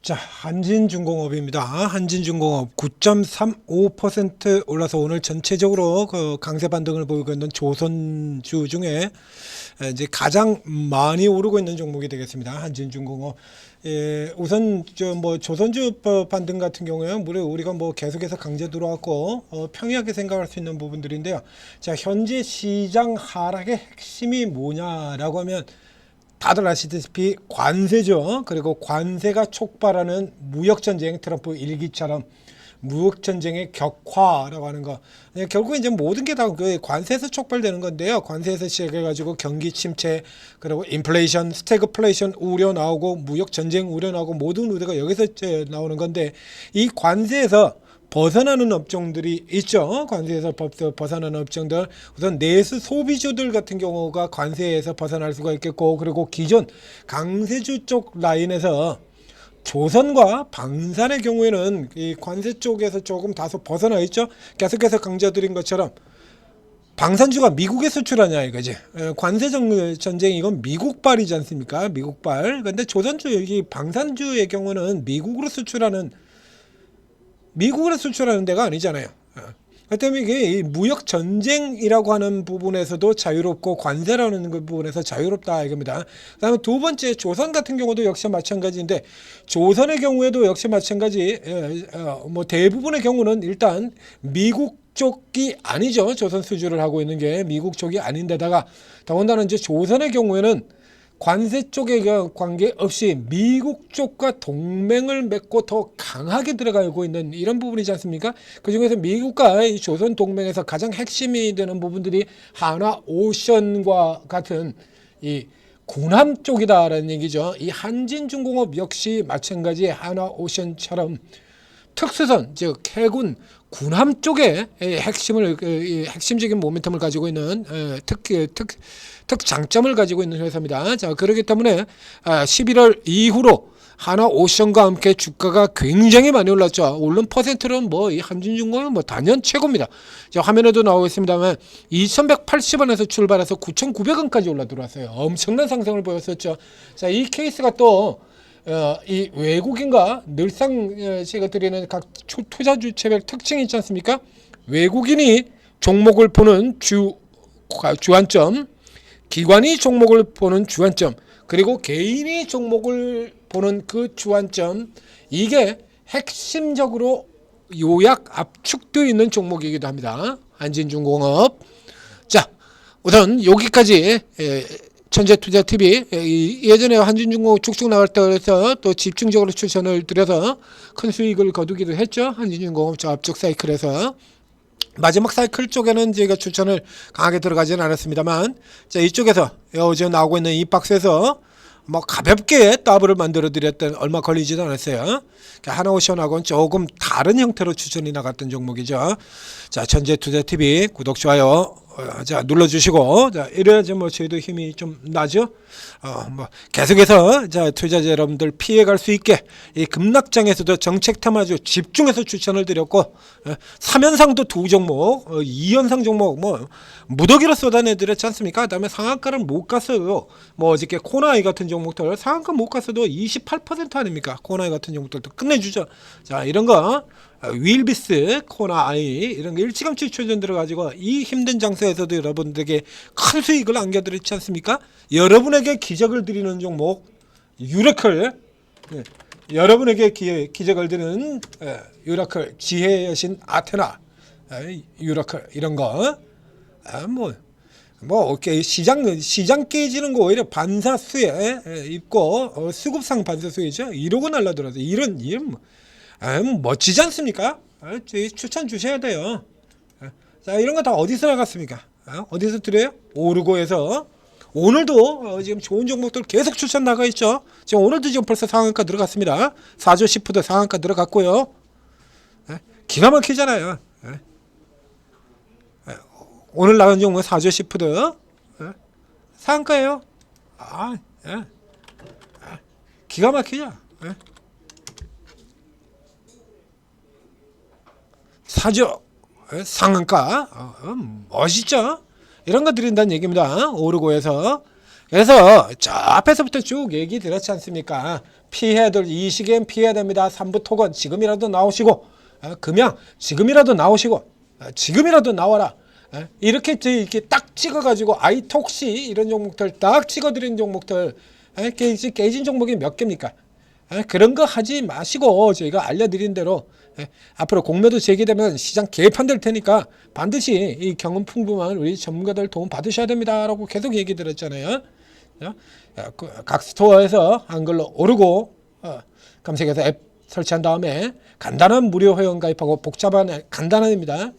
자, 한진중공업입니다. 한진중공업 9.35% 올라서 오늘 전체적으로 그 강세 반등을 보이고 있는 조선주 중에 이제 가장 많이 오르고 있는 종목이 되겠습니다. 한진중공업. 우선 조선주 반등 같은 경우에 우리가 계속해서 강제 들어왔고 평이하게 생각할 수 있는 부분들인데요. 자, 현재 시장 하락의 핵심이 뭐냐라고 하면 다들 아시다시피 관세죠. 그리고 관세가 촉발하는 무역전쟁, 트럼프 일기처럼 무역전쟁의 격화라고 하는 거. 결국 이제 모든 게 다 관세에서 촉발되는 건데요. 관세에서 시작해가지고 경기 침체, 그리고 인플레이션, 스태그플레이션 우려 나오고 무역전쟁 우려 나오고 모든 우려가 여기서 나오는 건데, 이 관세에서 벗어나는 업종들이 있죠. 관세에서 벗어나는 업종들, 우선 내수 소비주들 같은 경우가 관세에서 벗어날 수가 있겠고, 그리고 기존 강세주 쪽 라인에서 조선과 방산의 경우에는 이 관세 쪽에서 조금 다소 벗어나 있죠. 계속해서 강조드린 것처럼 방산주가 미국에 수출하냐 이거지. 관세 전쟁 이건 미국발이지 않습니까? 미국발. 근데 조선주 여기 방산주의 경우는 미국으로 수출하는 데가 아니잖아요. 그 때문에 이게 무역 전쟁이라고 하는 부분에서도 자유롭고 관세라는 그 부분에서 자유롭다 이겁니다. 그다음에 두 번째, 조선 같은 경우도 역시 마찬가지인데, 조선의 경우에도 역시 마찬가지. 대부분의 경우는 일단 미국 쪽이 아니죠. 조선 수주를 하고 있는 게 미국 쪽이 아닌데다가 더군다나 이제 조선의 경우에는 관세 쪽에 관계없이 미국 쪽과 동맹을 맺고 더 강하게 들어가고 있는 이런 부분이지 않습니까? 그중에서 미국과 이 조선 동맹에서 가장 핵심이 되는 부분들이 한화 오션과 같은 이 군함 쪽이다라는 얘기죠. 이 한진중공업 역시 마찬가지 한화 오션처럼 특수선, 즉 해군 군함 쪽에 핵심적인 모멘텀을 가지고 있는 특장점을 가지고 있는 회사입니다. 자, 그렇기 때문에 11월 이후로 한화오션과 함께 주가가 굉장히 많이 올랐죠. 오른 퍼센트는 이 한진중공업은 단연 최고입니다. 자, 화면에도 나오고 있습니다만 2,180원에서 출발해서 9,900원까지 올라 들어왔어요. 엄청난 상승을 보였었죠. 자, 이 케이스가 또 이 외국인과 늘상 제가 드리는 각 투자 주체별 특징이 있지 않습니까? 외국인이 종목을 보는 주안점, 기관이 종목을 보는 주안점, 그리고 개인이 종목을 보는 그 주안점, 이게 핵심적으로 요약 압축되어 있는 종목이기도 합니다. 한진중공업. 자, 우선 여기까지 천재투자TV 예전에 한진중공업 쭉쭉 나갈 때 그래서 또 집중적으로 추천을 드려서 큰 수익을 거두기도 했죠. 한진중공업 저 앞쪽 사이클에서. 마지막 사이클 쪽에는 제가 추천을 강하게 들어가지는 않았습니다만, 자, 이쪽에서 요즘 나오고 있는 이 박스에서 가볍게 더블을 만들어 드렸던, 얼마 걸리지도 않았어요. 하나오션하고는 조금 다른 형태로 추천이 나갔던 종목이죠. 자, 천재투자TV 구독, 좋아요 자 눌러주시고, 자, 이래야지 저희도 힘이 좀 나죠. 계속해서 자, 투자자 여러분들 피해갈 수 있게 이 급락장에서도 정책 테마주 집중해서 추천을 드렸고, 3연상도 두 종목, 2연상 종목 무더기로 쏟아내드렸지 않습니까? 그 다음에 상한가를 못 갔어요. 어저께 코나이 같은 종목들 상한가 못 갔어도 28% 아닙니까? 코나이 같은 종목들도 끝내주죠. 자, 이런 거 윌비스, 코나이 이런 거 일찌감치 추천 들어가지고 이 힘든 장소에서도 여러분들에게 큰 수익을 안겨드렸지 않습니까? 여러분에게 기적을 드리는 종목 유라클, 여러분에게 기적을 드리는 유라클, 지혜의 여신 아테나, 유라클 이런 거 시장 깨지는 거 오히려 반사수에 입고 수급상 반사수이죠. 이러고 날라들어서 이런 멋지지 않습니까? 추천 주셔야 돼요. 자, 이런 거 다 어디서 나갔습니까? 어디서 드려요? 오르고에서. 오늘도 지금 좋은 종목들 계속 추천 나가 있죠. 지금 오늘도 지금 벌써 상한가 들어갔습니다. 4조 10% 상한가 들어갔고요. 기가 막히잖아요. 오늘 나온 종목 4조 10% 상한가예요. 기가 막히죠. 4조 상한가 멋있죠. 이런 거 드린다는 얘기입니다. 오르고에서. 그래서 저 앞에서부터 쭉 얘기 들었지 않습니까? 이 시기엔 피해야 됩니다. 3부 토건 지금이라도 나오시고, 금양 지금이라도 나오시고, 지금이라도 나와라. 이렇게 딱 찍어가지고 아이톡시 이런 종목들 딱 찍어드린 종목들, 깨진 종목이 몇 개입니까? 그런 거 하지 마시고 저희가 알려드린 대로 앞으로 공매도 제기되면 시장 개판될 테니까 반드시 이 경험 풍부한 우리 전문가들 도움 받으셔야 됩니다라고 계속 얘기 드렸잖아요. 각 스토어에서 한글로 오르고 검색해서 앱 설치한 다음에 간단한 무료 회원 가입하고 복잡한 간단합니다.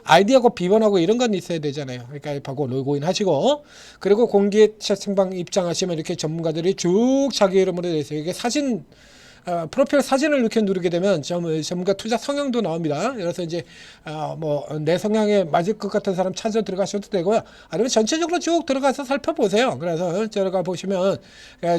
아이디하고 비번하고 이런 건 있어야 되잖아요. 가입하고 로그인 하시고 그리고 공개 채팅방 입장하시면 이렇게 전문가들이 쭉 자기 이름으로 돼 있어요. 이게 사진 프로필 사진을 이렇게 누르게 되면 전문가 투자 성향도 나옵니다. 그래서 이제 뭐 내 성향에 맞을 것 같은 사람 찾아 들어가셔도 되고요. 아니면 전체적으로 쭉 들어가서 살펴보세요. 그래서 들어가 보시면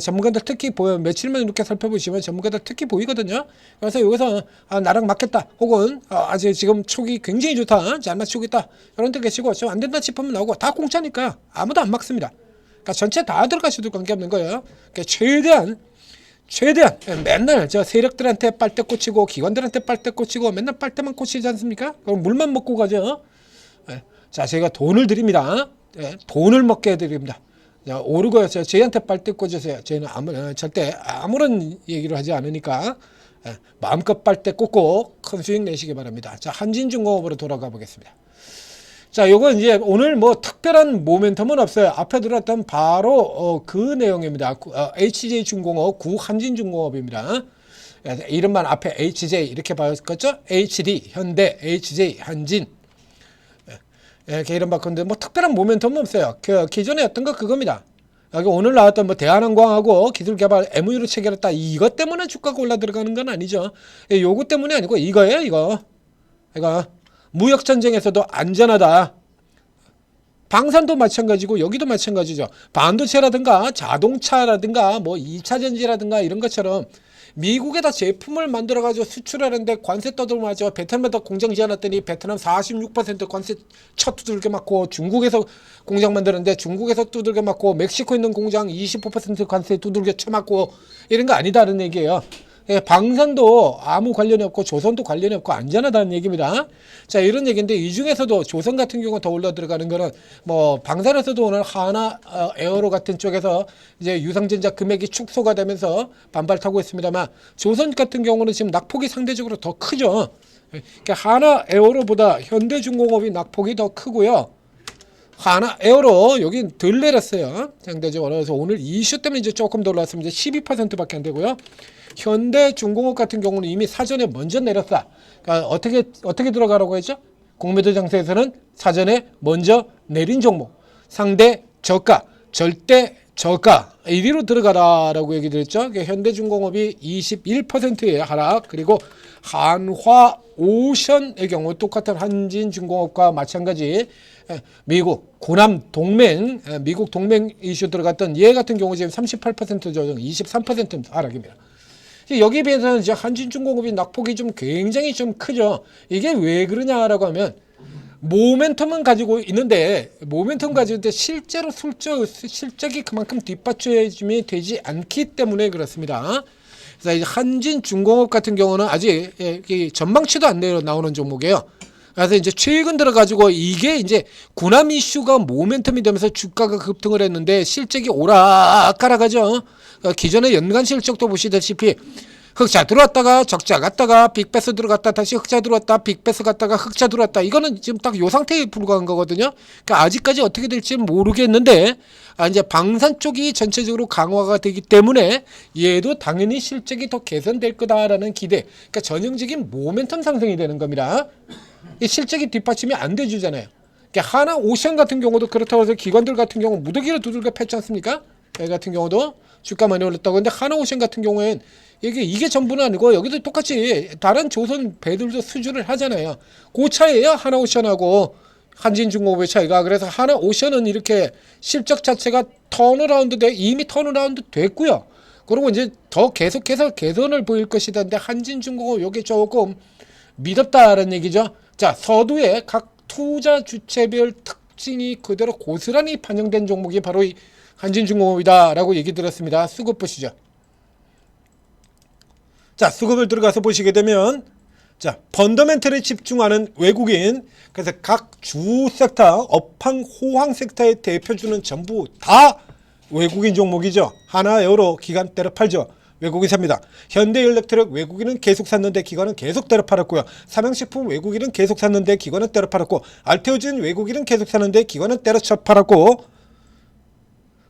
전문가들 특히 보여 며칠만 이렇게 살펴보시면 전문가들 특히 보이거든요. 그래서 여기서 나랑 맞겠다 혹은 아직 지금 촉이 굉장히 좋다, 잘 맞추고 있다 이런 데 계시고 좀 안 된다 싶으면 나오고 다 공짜니까 아무도 안 막습니다. 그러니까 전체 다 들어가셔도 관계없는 거예요. 그러니까 최대한 맨날 저 세력들한테 빨대 꽂히고 기관들한테 빨대 꽂히고 맨날 빨대만 꽂히지 않습니까? 그럼 물만 먹고 가죠. 자, 제가 돈을 드립니다. 돈을 먹게 해드립니다. 오르고요. 저희한테 빨대 꽂으세요. 저희는 절대 아무런 얘기를 하지 않으니까 마음껏 빨대 꽂고 큰 수익 내시기 바랍니다. 자, 한진중공업으로 돌아가 보겠습니다. 자, 요거 이제 오늘 뭐 특별한 모멘텀은 없어요. 앞에 들었던 바로 그 내용입니다. HJ중공업, 구한진중공업입니다. 이름만 앞에 HJ 이렇게 바꿨죠? HD, 현대, HJ, 한진. 이렇게 이름 바꿨는데 뭐 특별한 모멘텀은 없어요. 기존에 어떤 거 그겁니다. 여기 오늘 나왔던 뭐 대한항공하고 기술개발 MOU를 체결했다. 이것 때문에 주가가 올라 들어가는 건 아니죠. 요거 때문에 아니고 이거예요, 이거. 무역전쟁에서도 안전하다. 방산도 마찬가지고 여기도 마찬가지죠. 반도체라든가 자동차라든가 뭐 2차 전지라든가 이런 것처럼 미국에다 제품을 만들어가지고 수출하는데 관세 떠들어맞아. 베트남에다 공장 지어놨더니 베트남 46% 관세 첫 두들겨 맞고, 중국에서 공장 만드는데 중국에서 두들겨 맞고, 멕시코 있는 공장 25% 관세 두들겨 쳐맞고, 이런 거 아니다는 얘기예요. 방산도 아무 관련이 없고 조선도 관련이 없고 안전하다는 얘기입니다. 자, 이런 얘기인데 이 중에서도 조선 같은 경우 더 올라 들어가는 거는 뭐 방산에서도 오늘 하나 에어로 같은 쪽에서 이제 유상전자 금액이 축소가 되면서 반발 타고 있습니다만, 조선 같은 경우는 지금 낙폭이 상대적으로 더 크죠. 그러니까 하나 에어로보다 현대중공업이 낙폭이 더 크고요. 하나 에어로 여기 덜 내렸어요. 상대적으로. 그래서 오늘 이슈 때문에 이제 조금 더 올랐습니다. 12%밖에 안 되고요. 현대중공업 같은 경우는 이미 사전에 먼저 내렸다. 그러니까 어떻게 들어가라고 했죠? 공매도 장세에서는 사전에 먼저 내린 종목, 상대 저가, 절대 저가 1위로 들어가라라고 얘기 드렸죠. 그러니까 현대중공업이 21%의 하락, 그리고 한화오션의 경우 똑같은 한진중공업과 마찬가지 미국 고남 동맹, 미국 동맹 이슈 들어갔던 얘 같은 경우 지금 38% 조정, 23% 하락입니다. 여기에 비해서는 이제 한진중공업이 낙폭이 좀 굉장히 좀 크죠. 이게 왜 그러냐라고 하면 모멘텀은 가지고 있는데 실제로 실적이 그만큼 뒷받침이 되지 않기 때문에 그렇습니다. 그래서 이제 한진중공업 같은 경우는 아직 전망치도 안 나오는 종목이에요. 그래서 이제 최근 들어가지고 이게 이제 군함 이슈가 모멘텀이 되면서 주가가 급등을 했는데 실적이 오락가락하죠. 기존의 연간 실적도 보시다시피 흑자 들어왔다가 적자 갔다가 빅베스 들어갔다 다시 흑자 들어왔다 빅베스 갔다가 흑자 들어왔다. 이거는 지금 딱 요 상태에 불과한 거거든요. 그러니까 아직까지 어떻게 될지 모르겠는데 이제 방산 쪽이 전체적으로 강화가 되기 때문에 얘도 당연히 실적이 더 개선될 거다라는 기대. 그러니까 전형적인 모멘텀 상승이 되는 겁니다. 이 실적이 뒷받침이 안 돼주잖아요. 그러니까 하나오션 같은 경우도 그렇다고 해서 기관들 같은 경우 무더기로 두들겨 팼지 않습니까? 여기 같은 경우도 주가 많이 올랐다고. 근데 하나오션 같은 경우엔 이게 전부는 아니고 여기도 똑같이 다른 조선 배들도 수주를 하잖아요. 그 차이에요. 하나오션하고 한진중공업의 차이가. 그래서 하나오션은 이렇게 실적 자체가 이미 턴어라운드 됐고요. 그리고 이제 더 계속해서 개선을 보일 것이다. 근데 한진중공업 여기 조금 미덥다라는 얘기죠. 자, 서두에 각 투자 주체별 특징이 그대로 고스란히 반영된 종목이 바로 이 한진중공업이다라고 얘기 들었습니다. 수급 보시죠. 자, 수급을 들어가서 보시게 되면 자, 펀더멘털에 집중하는 외국인, 그래서 각 주 섹터, 업황, 호황 섹터의 대표주는 전부 다 외국인 종목이죠. 하나에어로 기관 때려 팔죠. 외국인 삽니다. 현대일렉트릭 외국인은 계속 샀는데 기관은 계속 때려 팔았고요. 삼양식품 외국인은 계속 샀는데 기관은 때려 팔았고, 알테오진 외국인은 계속 샀는데 기관은 때려 쳐 팔았고,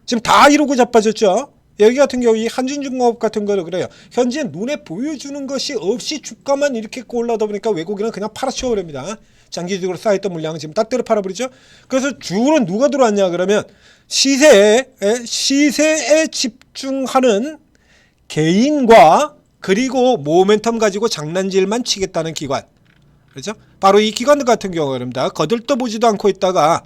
지금 다 이러고 자빠졌죠. 여기 같은 경우 이 한진중공업 같은 거는 그래요. 현재 눈에 보여주는 것이 없이 주가만 이렇게 올라다 보니까 외국인은 그냥 팔아치워버립니다. 장기적으로 쌓였던 물량은 지금 딱 때려 팔아버리죠. 그래서 주로 누가 들어왔냐 그러면 시세에 집중하는 개인과 그리고 모멘텀 가지고 장난질만 치겠다는 기관. 그렇죠? 바로 이 기관들 같은 경우입니다. 거들떠보지도 않고 있다가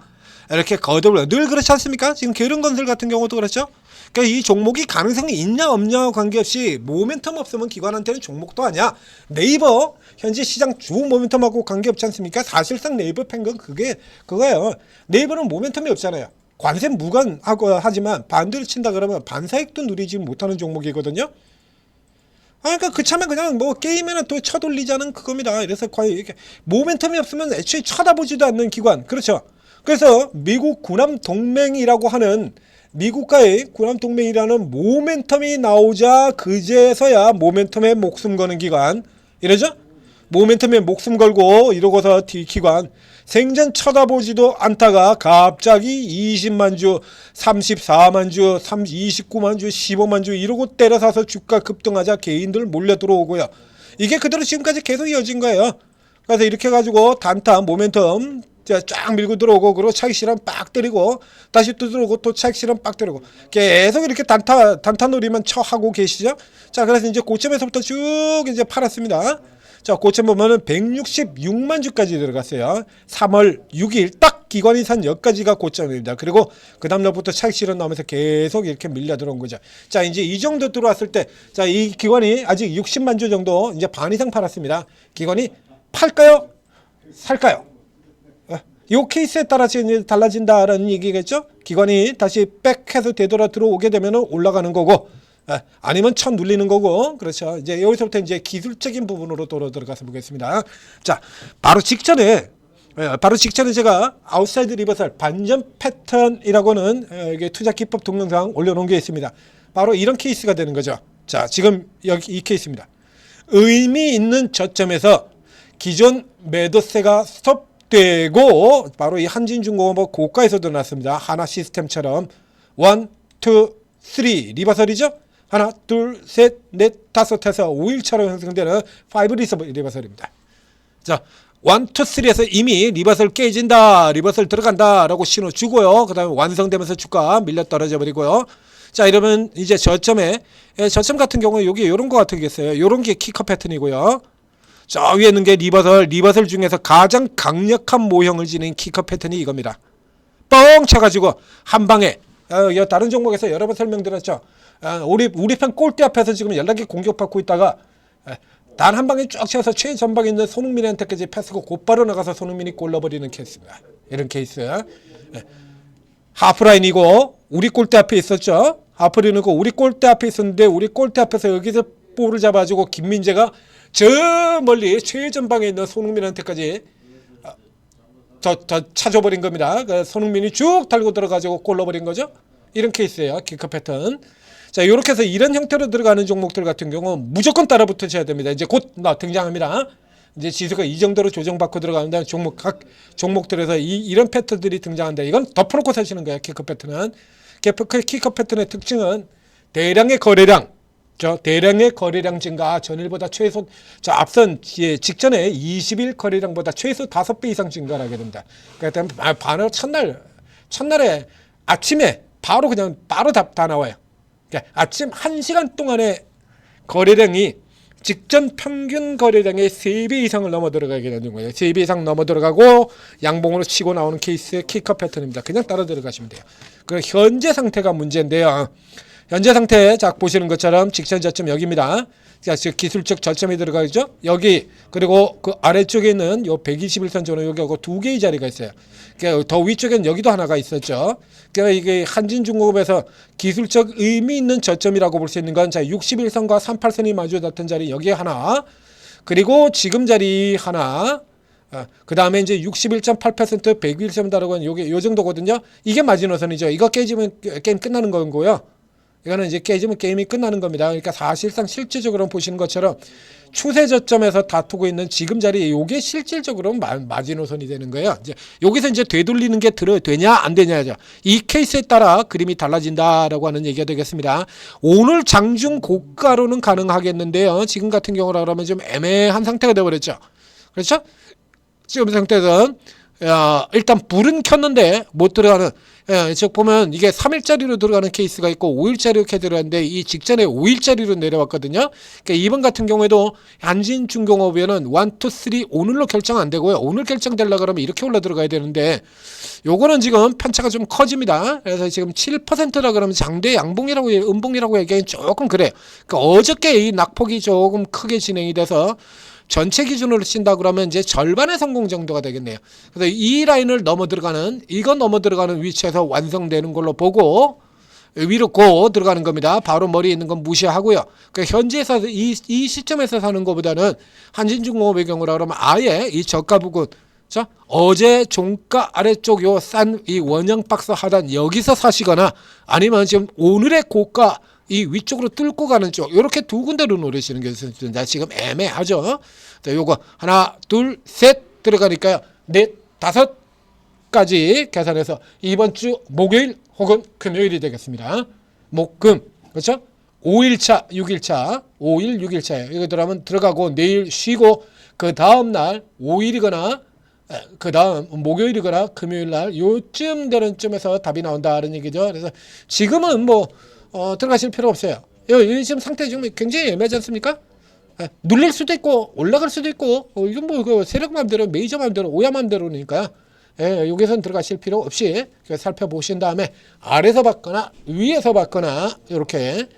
이렇게 거듭을 늘 그렇지 않습니까? 지금 게른건설 같은 경우도 그렇죠. 그러니까 이 종목이 가능성이 있냐 없냐와 관계없이 모멘텀 없으면 기관한테는 종목도 아니야. 네이버 현재 시장 주 모멘텀하고 관계없지 않습니까? 사실상 네이버 팬건 그거예요. 네이버는 모멘텀이 없잖아요. 관세 무관하고 하지만 반대로 친다 그러면 반사익도 누리지 못하는 종목이거든요. 그러니까 그참에 그냥 뭐 게임에는 또 쳐돌리자는 그겁니다. 그래서 과연 이렇게 모멘텀이 없으면 애초에 쳐다보지도 않는 기관. 그렇죠. 그래서 미국 군함동맹이라고 하는 미국과의 군함동맹이라는 모멘텀이 나오자 그제서야 모멘텀에 목숨 거는 기관. 이러죠? 모멘텀에 목숨 걸고 이러고서 기관. 생전 쳐다보지도 않다가 갑자기 20만 주, 34만 주, 29만 주, 15만 주 이러고 때려사서 주가 급등하자 개인들 몰려 들어오고요. 이게 그대로 지금까지 계속 이어진 거예요. 그래서 이렇게 해가지고 단타 모멘텀 쫙 밀고 들어오고, 그리고 차익 실험 빡 때리고 다시 또 들어오고 또 차익 실험 빡 때리고 계속 이렇게 단타 놀이만 하고 계시죠. 자, 그래서 이제 고점에서부터 쭉 이제 팔았습니다. 자, 고점 보면은 166만 주까지 들어갔어요. 3월 6일 딱 기관이 산 여기까지가 고점입니다. 그리고 그 다음 날부터 차익 실험 나오면서 계속 이렇게 밀려 들어온 거죠. 자, 이제 이 정도 들어왔을 때, 자, 이 기관이 아직 60만 주 정도 이제 반 이상 팔았습니다. 기관이 팔까요? 살까요? 이 케이스에 따라 이제 달라진다라는 얘기겠죠. 기관이 다시 백해서 되돌아 들어오게 되면 올라가는 거고, 아니면 천 눌리는 거고. 그렇죠. 이제 여기서부터 이제 기술적인 부분으로 들어가서 보겠습니다. 자, 바로 직전에 제가 아웃사이드 리버설 반전 패턴이라고는 이게 투자 기법 동영상 올려놓은 게 있습니다. 바로 이런 케이스가 되는 거죠. 자, 지금 여기 이 케이스입니다. 의미 있는 저점에서 기존 매도세가 스톱되고, 바로 이 한진중공업 고가에서도 났습니다. 하나 시스템처럼 1, 2, 3 리버설이죠. 하나, 둘, 셋, 넷, 다섯 해서 5일차로 형성되는 5 리버설입니다. 자, 1, 2, 3에서 이미 리버설 깨진다, 리버설 들어간다 라고 신호 주고요. 그 다음에 완성되면서 주가 밀려 떨어져 버리고요. 자, 이러면 이제 저점 같은 경우에 여기 이런 거 같겠어요. 이런 게 키커 패턴이고요. 저 위에 있는 게 리버설 중에서 가장 강력한 모형을 지닌 키커 패턴이 이겁니다. 뻥 쳐가지고 한 방에, 다른 종목에서 여러 번 설명드렸죠. 우리 편 꼴대 앞에서 지금 연락이 공격받고 있다가 단 한 방에 쭉 쳐서 최전방에 있는 손흥민한테까지 패스고 곧바로 나가서 손흥민이 골 넣어버리는 케이스입니다. 이런 케이스. 하프라인이고 우리 골대 앞에 있었죠. 하프라인이고 우리 골대 앞에 있었는데, 우리 골대 앞에서 여기서 볼을 잡아주고 김민재가 저 멀리 최전방에 있는 손흥민한테까지 찾아버린 겁니다. 그 손흥민이 쭉 달고 들어가지고 골 넣어버린 거죠. 이런 케이스예요. 키커 패턴. 자, 이렇게 해서 이런 형태로 들어가는 종목들 같은 경우 무조건 따라 붙으셔야 됩니다. 이제 곧 등장합니다. 이제 지수가 이 정도로 조정받고 들어가는데 각 종목들에서 이런 패턴들이 등장한다. 이건 덮어놓고 사시는 거예요. 키커 패턴은. 키커 패턴의 특징은 대량의 거래량 증가, 전일보다 최소, 앞선 직전에 20일 거래량보다 최소 5배 이상 증가를 하게 됩니다. 그러니까 바로 첫날에 아침에 바로 다 나와요. 그러니까 아침 1시간 동안의 거래량이 직전 평균 거래량의 3배 이상을 넘어 들어가게 되는 거예요. 3배 이상 넘어 들어가고 양봉으로 치고 나오는 케이스의 키커 패턴입니다. 그냥 따라 들어가시면 돼요. 그 현재 상태가 문제인데요. 현재 상태 자 보시는 것처럼 직전 저점 여기입니다. 자, 즉 기술적 저점이 들어가 있죠. 여기 그리고 그 아래쪽에 있는 요 121선 전후 여기하고 두 개의 자리가 있어요. 그러니까 더 위쪽에는 여기도 하나가 있었죠. 그러니까 이게 한진중공업에서 기술적 의미 있는 저점이라고 볼 수 있는 건 자 61선과 38선이 마주 닿던 자리 여기에 하나, 그리고 지금 자리 하나. 그 다음에 이제 61.8% 101선 다르고 요게 요 정도거든요. 이게 마지노선이죠. 이거 깨지면 게임 끝나는 거고요. 이거는 이제 깨지면 게임이 끝나는 겁니다. 그러니까 사실상 실질적으로 보시는 것처럼 추세 저점에서 다투고 있는 지금 자리 요게 실질적으로 마지노선이 되는 거예요. 이제 여기서 이제 되돌리는 게 되냐 안 되냐죠. 이 케이스에 따라 그림이 달라진다라고 하는 얘기가 되겠습니다. 오늘 장중 고가로는 가능하겠는데요. 지금 같은 경우라 그러면 좀 애매한 상태가 되어버렸죠. 그렇죠? 지금 상태에서는 일단 불은 켰는데 못 들어가는, 즉 보면 이게 3일짜리로 들어가는 케이스가 있고 5일짜리로 이렇게 들어가는데 이 직전에 5일짜리로 내려왔거든요. 그러니까 이번 같은 경우에도 한진중공업에는 1, 2, 3 오늘로 결정 안 되고요. 오늘 결정되려고 그러면 이렇게 올라 들어가야 되는데 요거는 지금 편차가 좀 커집니다. 그래서 지금 7%라 그러면 장대 양봉이라고 음봉이라고 얘기하기엔 조금 그래요. 그러니까 어저께 이 낙폭이 조금 크게 진행이 돼서 전체 기준으로 친다 그러면 이제 절반의 성공 정도가 되겠네요. 그래서 이 라인을 넘어 들어가는, 이건 넘어 들어가는 위치에서 완성되는 걸로 보고 위로 고 들어가는 겁니다. 바로 머리에 있는 건 무시하고요. 그러니까 현지에서 이 시점에서 사는 것보다는 한진중공업의 경우라 그러면 아예 이 저가 부근, 자 어제 종가 아래쪽 요 싼 이 원형 박스 하단 여기서 사시거나 아니면 지금 오늘의 고가 이 위쪽으로 뚫고 가는 쪽 이렇게 두 군데로 노리시는 게 좋습니다. 지금 애매하죠. 자, 요거 하나 둘 셋 들어가니까요. 넷 다섯까지 계산해서 이번 주 목요일 혹은 금요일이 되겠습니다. 목금 그렇죠? 5일차 6일차 5일 6일차예요. 이거 들어가면 들어가고 내일 쉬고 그 다음날 5일이거나 그 다음 목요일이거나 금요일날 요쯤 되는 쯤에서 답이 나온다는 얘기죠. 그래서 지금은 뭐 들어가실 필요 없어요. 여기 지금 상태 지금 굉장히 애매하지 않습니까? 눌릴 수도 있고 올라갈 수도 있고 이건 뭐 그 세력 마음대로 메이저 마음대로 오야 마음대로니까 여기서는 들어가실 필요 없이 살펴보신 다음에 아래서 받거나 위에서 받거나 이렇게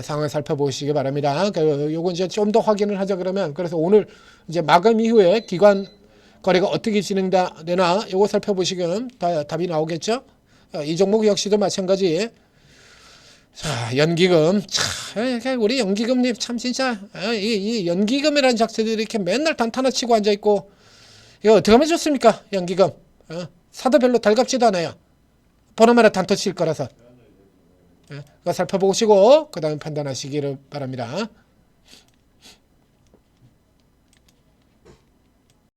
상황을 살펴보시기 바랍니다. 요건 이제 좀 더 확인을 하자 그러면 그래서 오늘 이제 마감 이후에 기관 거래가 어떻게 진행되나 요거 살펴보시면 답이 나오겠죠. 이 종목 역시도 마찬가지. 자, 연기금. 참, 우리 연기금님 참 진짜 이 연기금이라는 작체들이 이렇게 맨날 단타나 치고 앉아 있고 이거 어떻게 하면 좋습니까? 연기금. 사도 별로 달갑지도 않아요. 보나마나 단타 칠 거라서. 그거 살펴보시고 그다음에 판단하시기를 바랍니다.